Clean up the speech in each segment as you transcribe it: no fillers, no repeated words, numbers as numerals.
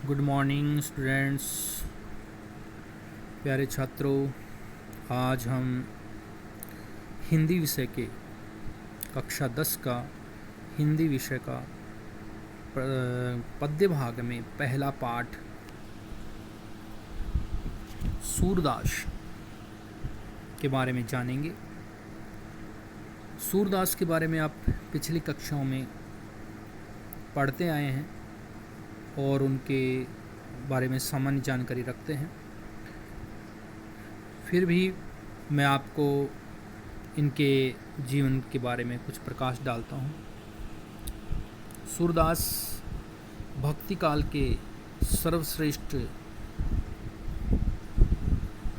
Good morning students, प्यारे छात्रों। आज हम हिंदी विषय के कक्षा 10 का हिंदी विषय का पद्य भाग में पहला पाठ सूरदास के बारे में जानेंगे। सूरदास के बारे में आप पिछली कक्षाओं में पढ़ते आए हैं और उनके बारे में सामान्य जानकारी रखते हैं। फिर भी मैं आपको इनके जीवन के बारे में कुछ प्रकाश डालता हूँ। सूरदास भक्ति काल के सर्वश्रेष्ठ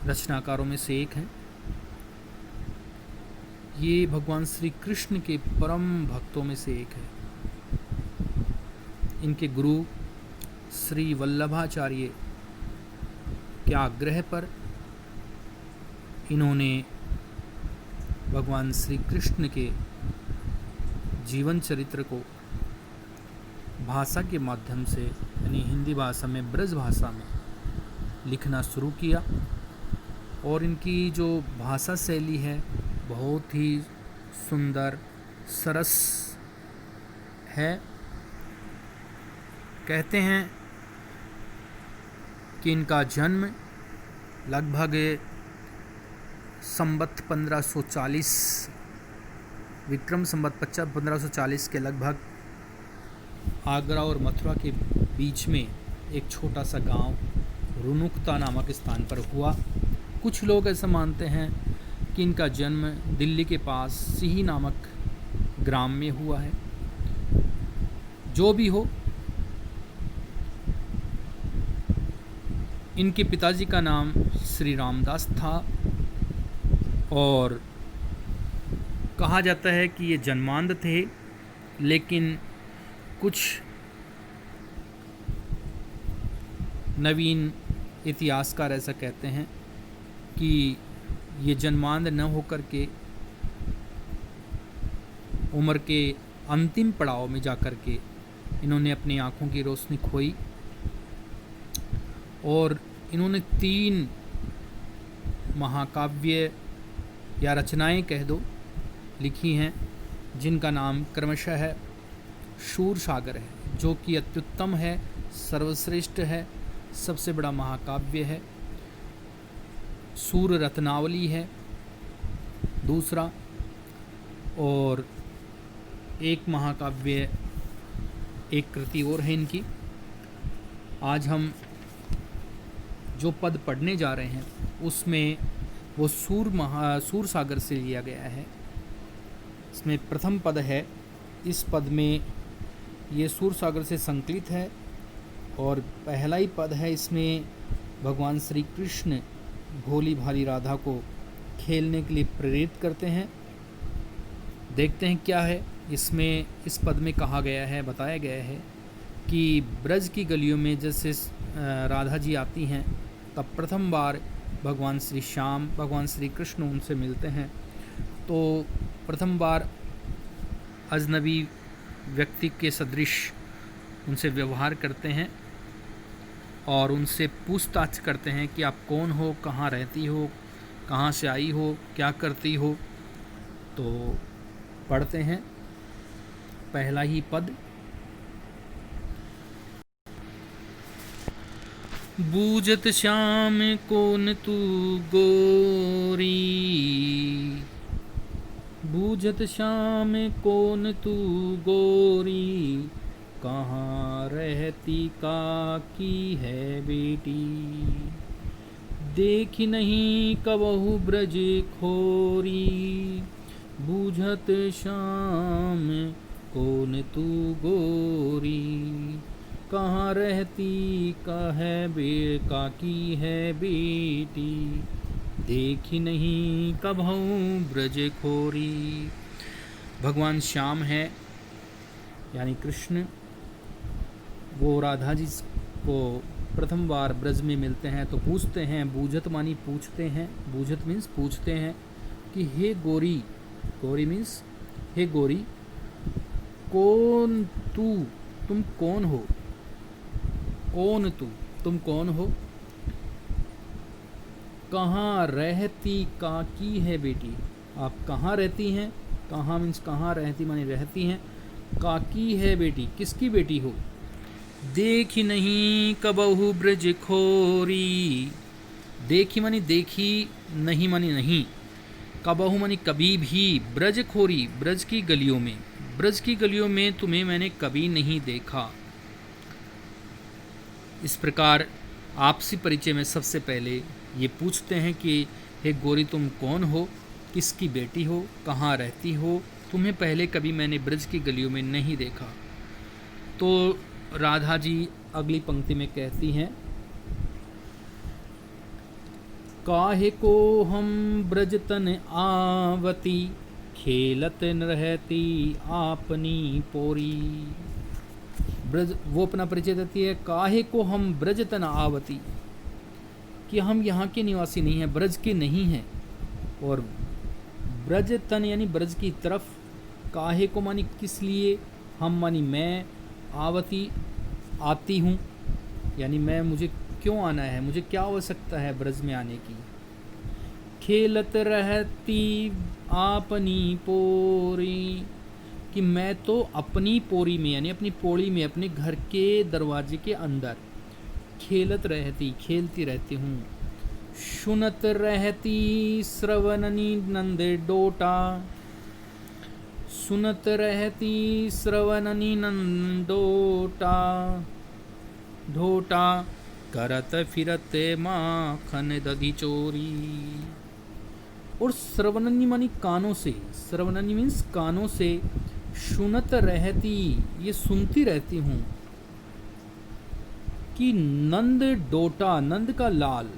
रचनाकारों में से एक हैं। ये भगवान श्री कृष्ण के परम भक्तों में से एक है। इनके गुरु श्री वल्लभाचार्य के आग्रह पर इन्होंने भगवान श्री कृष्ण के जीवन चरित्र को भाषा के माध्यम से यानी हिंदी भाषा में, ब्रज भाषा में लिखना शुरू किया। और इनकी जो भाषा शैली है बहुत ही सुंदर, सरस है। कहते हैं कि इनका जन्म लगभग संवत 1540 विक्रम संवत 1540 के लगभग आगरा और मथुरा के बीच में एक छोटा सा गांव रुनुकता नामक स्थान पर हुआ। कुछ लोग ऐसा मानते हैं कि इनका जन्म दिल्ली के पास सिही नामक ग्राम में हुआ है। जो भी हो, इनके पिताजी का नाम श्री रामदास था और कहा जाता है कि ये जन्मांध थे, लेकिन कुछ नवीन इतिहासकार ऐसा कहते हैं कि ये जन्मांध न होकर के उम्र के अंतिम पड़ाव में जाकर के इन्होंने अपनी आँखों की रोशनी खोई और इन्होंने 3 महाकाव्य या रचनाएं कह दो लिखी हैं, जिनका नाम क्रमशः है शूरसागर है, जो कि अत्युत्तम है, सर्वश्रेष्ठ है, सबसे बड़ा महाकाव्य है। सूर रत्नावली है दूसरा, और एक महाकाव्य, एक कृति और है इनकी। आज हम जो पद पढ़ने जा रहे हैं उसमें वो सूरसागर से लिया गया है। इसमें प्रथम पद है। इस पद में ये सूरसागर से संकलित है और पहला ही पद है। इसमें भगवान श्री कृष्ण भोली भाली राधा को खेलने के लिए प्रेरित करते हैं। देखते हैं क्या है इसमें। इस पद में कहा गया है, बताया गया है कि ब्रज की गलियों में जैसे राधा जी आती हैं, तब प्रथम बार भगवान श्री श्याम, भगवान श्री कृष्ण उनसे मिलते हैं। तो प्रथम बार अजनबी व्यक्ति के सदृश उनसे व्यवहार करते हैं और उनसे पूछताछ करते हैं कि आप कौन हो, कहाँ रहती हो, कहाँ से आई हो, क्या करती हो। तो पढ़ते हैं पहला ही पद। बूझत श्याम कौन तू गोरी, बूझत श्याम कौन तू गोरी, कहाँ रहती काकी है बेटी, देखी नहीं कबहू ब्रज खोरी, बूझत श्याम कौन तू गोरी, कहाँ रहती काकी है बेटी, देखी नहीं कबहू ब्रज खोरी। भगवान श्याम है यानी कृष्ण, वो राधा जी को प्रथम बार ब्रज में मिलते हैं तो पूछते हैं, बूझत मानी पूछते हैं, बूझत मीन्स पूछते हैं कि हे गोरी, गोरी मीन्स हे गोरी, कौन तू, तुम कौन हो, कौन तुम कौन हो? कहाँ रहती काकी है बेटी, आप कहाँ रहती हैं? कहाँ मीन्स कहाँ रहती मानी रहती हैं। काकी है बेटी, किसकी बेटी हो? देखी नहीं कबहू ब्रज खोरी, देखी मानी देखी, नहीं मानी नहीं, कबहू मानी कभी भी, ब्रज खोरी ब्रज की गलियों में, ब्रज की गलियों में तुम्हें मैंने कभी नहीं देखा। इस प्रकार आपसी परिचय में सबसे पहले ये पूछते हैं कि हे गोरी तुम कौन हो, किसकी बेटी हो, कहाँ रहती हो, तुम्हें पहले कभी मैंने ब्रज की गलियों में नहीं देखा। तो राधा जी अगली पंक्ति में कहती हैं, काहे को हम ब्रज तन आवती, खेलत न रहती आपनी पोरी। ब्रज, वो अपना परिचय देती है, काहे को हम ब्रज तन आवती, कि हम यहाँ के निवासी नहीं हैं, ब्रज के नहीं हैं। और ब्रज तन यानी ब्रज की तरफ, काहे को मानी किस लिए, हम मानी मैं, आवती आती हूँ, यानी मैं, मुझे क्यों आना है, मुझे क्या आवश्यकता है ब्रज में आने की। खेलत रहती आपनी पोरी, कि मैं तो अपनी पोरी में यानी अपनी पोड़ी में, अपने घर के दरवाजे के अंदर खेलत रहती, खेलती रहती हूँ। सुनत रहती श्रवणनी नंद डोटा, सुनत रहती श्रवणनी नंदोटा, ढोटा करत फिरत माखन दधी चोरी। और श्रवणनी मानी कानों से, श्रवणनी मीन्स कानों से, सुनत रहती ये सुनती रहती हूँ, कि नंद डोटा, नंद का लाल,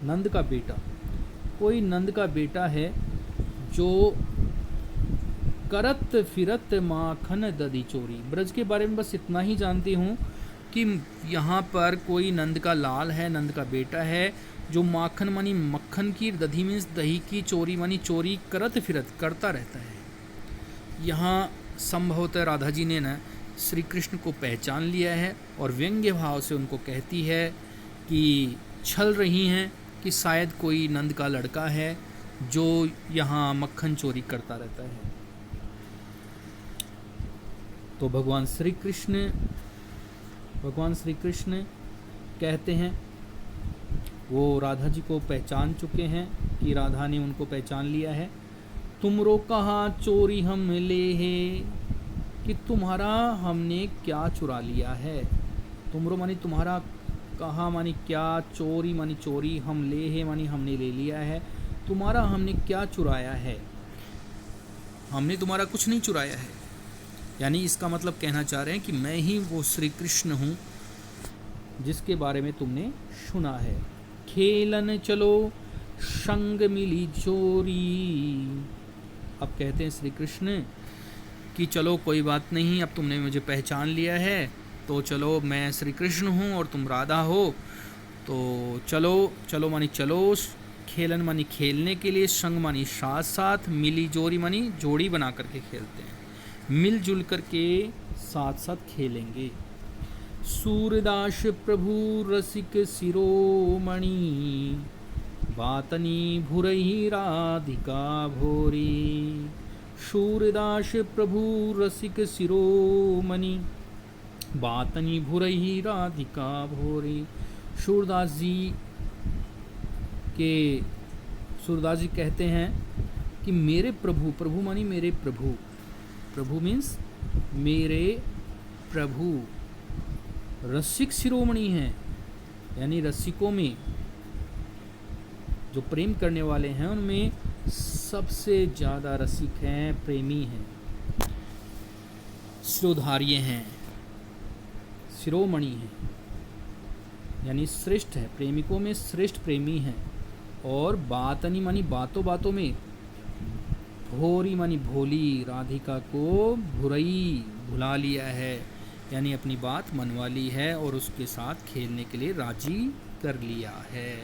नंद का बेटा, कोई नंद का बेटा है जो करत फिरत माखन दधी चोरी। ब्रज के बारे में बस इतना ही जानती हूँ कि यहाँ पर कोई नंद का लाल है, नंद का बेटा है, जो माखन मानी मक्खन की, दधी मीन्स दही की, चोरी मानी चोरी, करत फिरत करता रहता है। यहाँ संभवतः राधा जी ने न श्री कृष्ण को पहचान लिया है और व्यंग्य भाव से उनको कहती है कि छल रही हैं कि शायद कोई नंद का लड़का है जो यहाँ मक्खन चोरी करता रहता है। तो भगवान श्री कृष्ण कहते हैं, वो राधा जी को पहचान चुके हैं कि राधा ने उनको पहचान लिया है। तुमरो कहा चोरी हम ले है, कि तुम्हारा हमने क्या चुरा लिया है। तुमरो मानी तुम्हारा, कहा मानी क्या, चोरी मानी चोरी, हम ले है मानी हमने ले लिया है। तुम्हारा हमने क्या चुराया है, हमने तुम्हारा कुछ नहीं चुराया है। यानी इसका मतलब कहना चाह रहे हैं कि मैं ही वो श्री कृष्ण हूँ जिसके बारे में तुमने सुना है। खेलन चलो संग मिली चोरी, अब कहते हैं श्री कृष्ण कि चलो कोई बात नहीं, अब तुमने मुझे पहचान लिया है, तो चलो मैं श्री कृष्ण हूँ और तुम राधा हो, तो चलो, चलो मानी चलो, खेलन मानी खेलने के लिए, संग मानी साथ साथ, मिली जोरी मानी जोड़ी बना करके खेलते हैं, मिलजुल करके साथ साथ खेलेंगे। सूरदास प्रभु रसिक शिरोमणि, बातनी भुरही राधिका भोरी। सूरदास प्रभु रसिक शिरोमणि, बातनी भुरही राधिका भोरी। सूरदास जी कहते हैं कि मेरे प्रभु, प्रभु मानी मेरे प्रभु, प्रभु मीन्स मेरे प्रभु, रसिक शिरोमणि हैं, यानी रसिकों में जो प्रेम करने वाले हैं उनमें सबसे ज़्यादा रसिक हैं, प्रेमी हैं, शिरोधार्य हैं, शिरोमणि हैं, यानी श्रेष्ठ है, प्रेमिकों में श्रेष्ठ प्रेमी हैं। और बातनी मानी बातों बातों में, भोरी मानी भोली, राधिका को भुरई भुला लिया है, यानी अपनी बात मनवा ली है और उसके साथ खेलने के लिए राजी कर लिया है।